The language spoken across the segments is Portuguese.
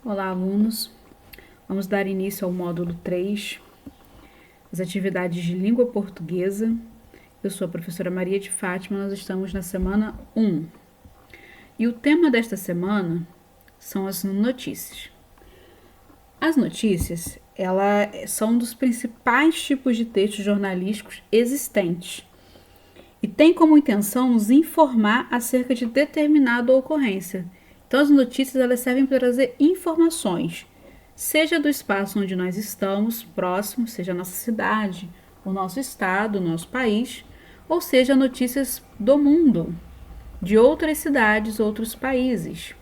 Olá, alunos. Vamos dar início ao módulo 3, as atividades de língua portuguesa. Eu sou a professora Maria de Fátima, nós estamos na semana 1. E o tema desta semana são as notícias. As notícias, elas são um dos principais tipos de textos jornalísticos existentes e tem como intenção nos informar acerca de determinada ocorrência. Então, as notícias elas servem para trazer informações, seja do espaço onde nós estamos, próximo, seja a nossa cidade, o nosso estado, o nosso país, ou seja, notícias do mundo, de outras cidades, outros países.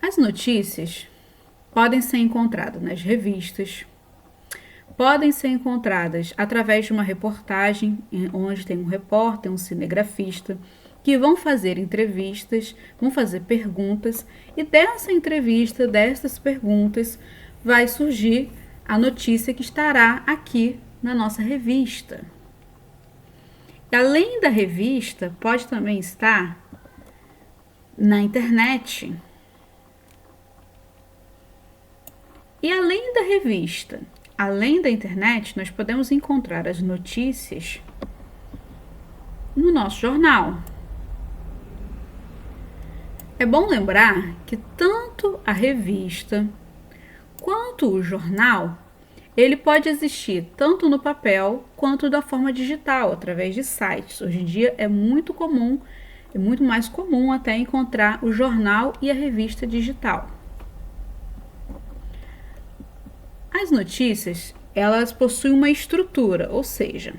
As notícias podem ser encontradas nas revistas, podem ser encontradas através de uma reportagem, onde tem um repórter, um cinegrafista, que vão fazer entrevistas, vão fazer perguntas, e dessa entrevista, dessas perguntas, vai surgir a notícia que estará aqui na nossa revista. Além da revista, pode também estar na internet. E além da revista, além da internet, nós podemos encontrar as notícias no nosso jornal. É bom lembrar que tanto a revista quanto o jornal, ele pode existir tanto no papel quanto da forma digital, através de sites. Hoje em dia é muito comum, é muito mais comum até encontrar o jornal e a revista digital. As notícias, elas possuem uma estrutura, ou seja,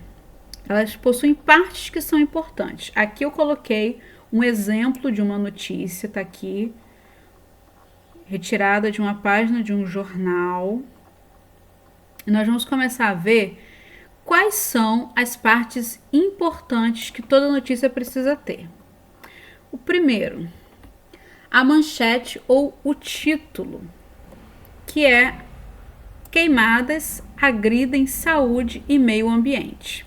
elas possuem partes que são importantes. Aqui eu coloquei um exemplo de uma notícia, está aqui, retirada de uma página de um jornal. E nós vamos começar a ver quais são as partes importantes que toda notícia precisa ter. O primeiro, a manchete ou o título, que é queimadas agridem saúde e meio ambiente.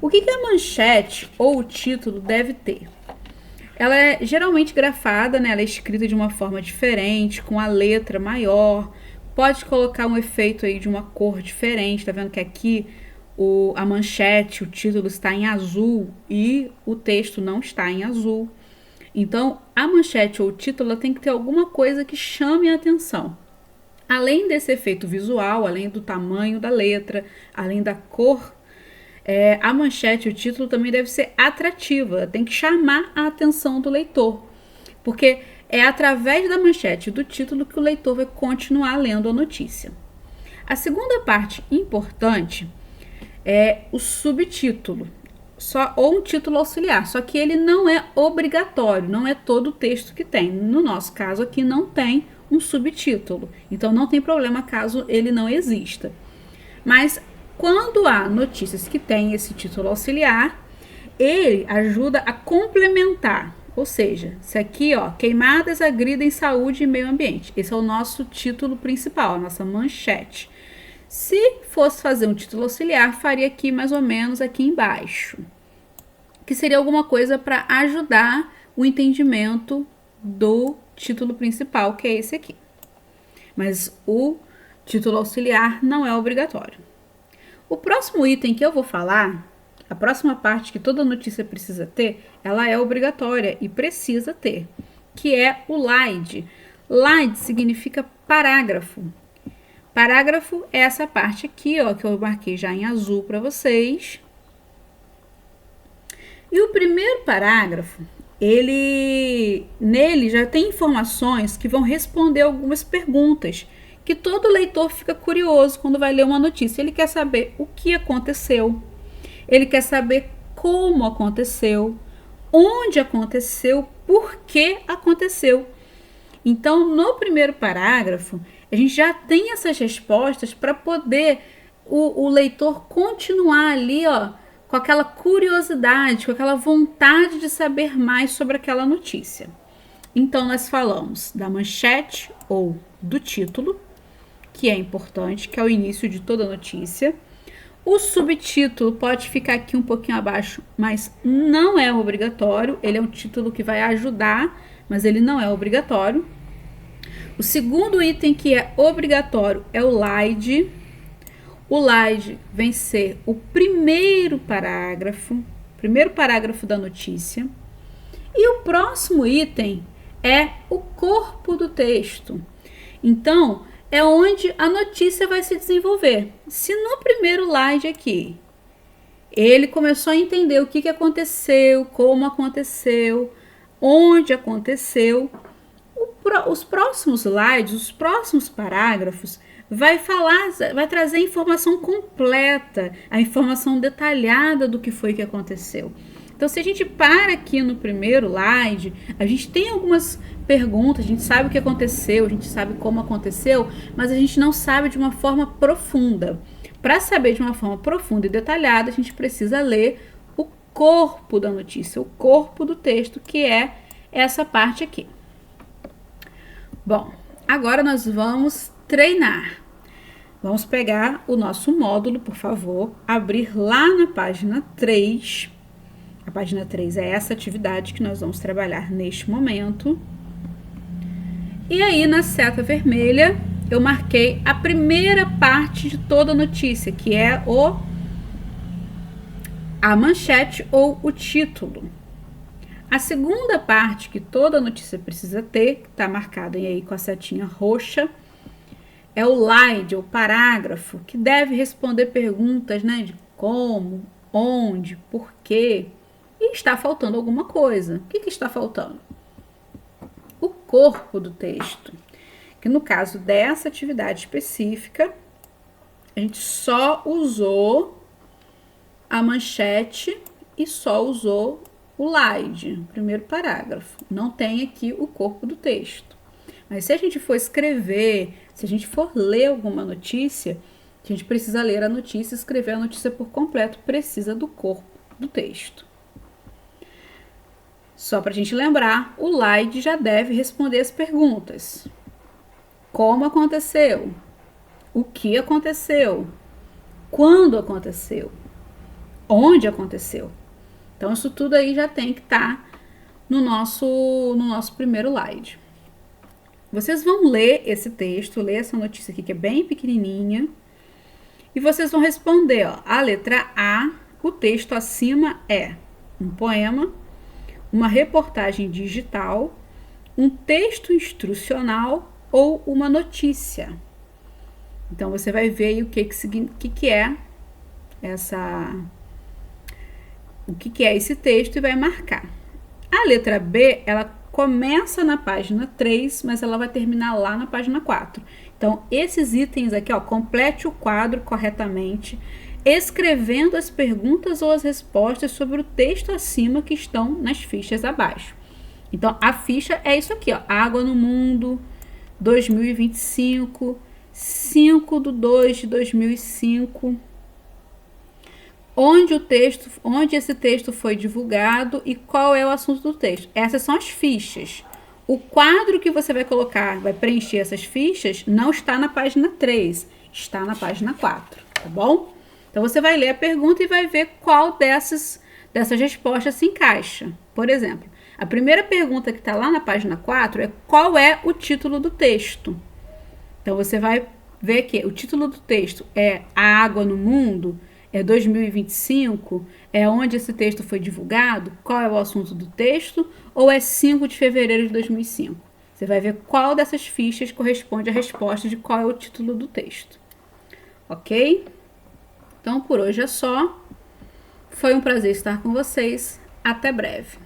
O que a manchete ou o título deve ter? Ela é geralmente grafada, né? Ela é escrita de uma forma diferente, com a letra maior. Pode colocar um efeito aí de uma cor diferente. Tá vendo que aqui a manchete, o título está em azul e o texto não está em azul. Então, a manchete ou o título tem que ter alguma coisa que chame a atenção. Além desse efeito visual, além do tamanho da letra, além da cor, a manchete, o título também deve ser atrativa, tem que chamar a atenção do leitor, porque é através da manchete e do título que o leitor vai continuar lendo a notícia. A segunda parte importante é o subtítulo, ou um título auxiliar, só que ele não é obrigatório, não é todo o texto que tem. No nosso caso aqui não tem um subtítulo, então não tem problema caso ele não exista. Mas quando há notícias que têm esse título auxiliar, ele ajuda a complementar. Ou seja, se aqui, queimadas agridem saúde e meio ambiente. Esse é o nosso título principal, a nossa manchete. Se fosse fazer um título auxiliar, faria aqui mais ou menos aqui embaixo, que seria alguma coisa para ajudar o entendimento do título principal, que é esse aqui. Mas o título auxiliar não é obrigatório. O próximo item que eu vou falar, a próxima parte que toda notícia precisa ter, ela é obrigatória e precisa ter, que é o LIDE. LIDE significa parágrafo. Parágrafo é essa parte aqui, que eu marquei já em azul para vocês. E o primeiro parágrafo, nele já tem informações que vão responder algumas perguntas que todo leitor fica curioso quando vai ler uma notícia. Ele quer saber o que aconteceu, ele quer saber como aconteceu, onde aconteceu, por que aconteceu. Então, no primeiro parágrafo, a gente já tem essas respostas para poder o leitor continuar ali, com aquela curiosidade, com aquela vontade de saber mais sobre aquela notícia. Então, nós falamos da manchete ou do título, que é importante, que é o início de toda notícia. O subtítulo pode ficar aqui um pouquinho abaixo, mas não é obrigatório. Ele é um título que vai ajudar mas ele não é obrigatório. O segundo item que é obrigatório é o LIDE. O LIDE vem ser o primeiro parágrafo da notícia. E o próximo item é o corpo do texto. Então, é onde a notícia vai se desenvolver. Se no primeiro slide aqui, ele começou a entender o que aconteceu, como aconteceu, onde aconteceu, os próximos slides, os próximos parágrafos, vai trazer a informação completa, a informação detalhada do que foi que aconteceu. Então, se a gente para aqui no primeiro slide, a gente tem algumas perguntas, a gente sabe o que aconteceu, a gente sabe como aconteceu, mas a gente não sabe de uma forma profunda. Para saber de uma forma profunda e detalhada, a gente precisa ler o corpo da notícia, o corpo do texto, que é essa parte aqui. Bom, agora nós vamos treinar. Vamos pegar o nosso módulo, por favor, abrir lá na página 3. A página 3 é essa atividade que nós vamos trabalhar neste momento. E aí, na seta vermelha, eu marquei a primeira parte de toda a notícia, que é a manchete ou o título. A segunda parte que toda notícia precisa ter, que está marcada aí com a setinha roxa, é o LIDE, o parágrafo, que deve responder perguntas, né, de como, onde, por quê, e está faltando alguma coisa. O que está faltando? O corpo do texto, que no caso dessa atividade específica, a gente só usou a manchete e só usou o LIDE, o primeiro parágrafo. Não tem aqui o corpo do texto. Mas se a gente for escrever, se a gente for ler alguma notícia, a gente precisa ler a notícia, escrever a notícia por completo, precisa do corpo do texto. Só para a gente lembrar, o LIDE já deve responder as perguntas. Como aconteceu? O que aconteceu? Quando aconteceu? Onde aconteceu? Então, isso tudo aí já tem que estar no nosso primeiro slide. Vocês vão ler esse texto, ler essa notícia aqui, que é bem pequenininha, e vocês vão responder, ó, a letra A, o texto acima é um poema, uma reportagem digital, um texto instrucional ou uma notícia. Então, você vai ver aí o que é esse texto e vai marcar. A letra B, ela começa na página 3, mas ela vai terminar lá na página 4. Então, esses itens aqui, ó, complete o quadro corretamente, escrevendo as perguntas ou as respostas sobre o texto acima que estão nas fichas abaixo. Então, a ficha é isso aqui, ó, Água no Mundo, 2025, 5/2/2005, onde esse texto foi divulgado e qual é o assunto do texto. Essas são as fichas. O quadro que você vai colocar, vai preencher essas fichas, não está na página 3, está na página 4, tá bom? Então, você vai ler a pergunta e vai ver qual dessas respostas se encaixa. Por exemplo, a primeira pergunta que está lá na página 4 é qual é o título do texto. Então, você vai ver que o título do texto é A Água no Mundo, é 2025, é onde esse texto foi divulgado, qual é o assunto do texto, ou é 5 de fevereiro de 2005. Você vai ver qual dessas fichas corresponde à resposta de qual é o título do texto. Ok? Então, por hoje é só. Foi um prazer estar com vocês. Até breve.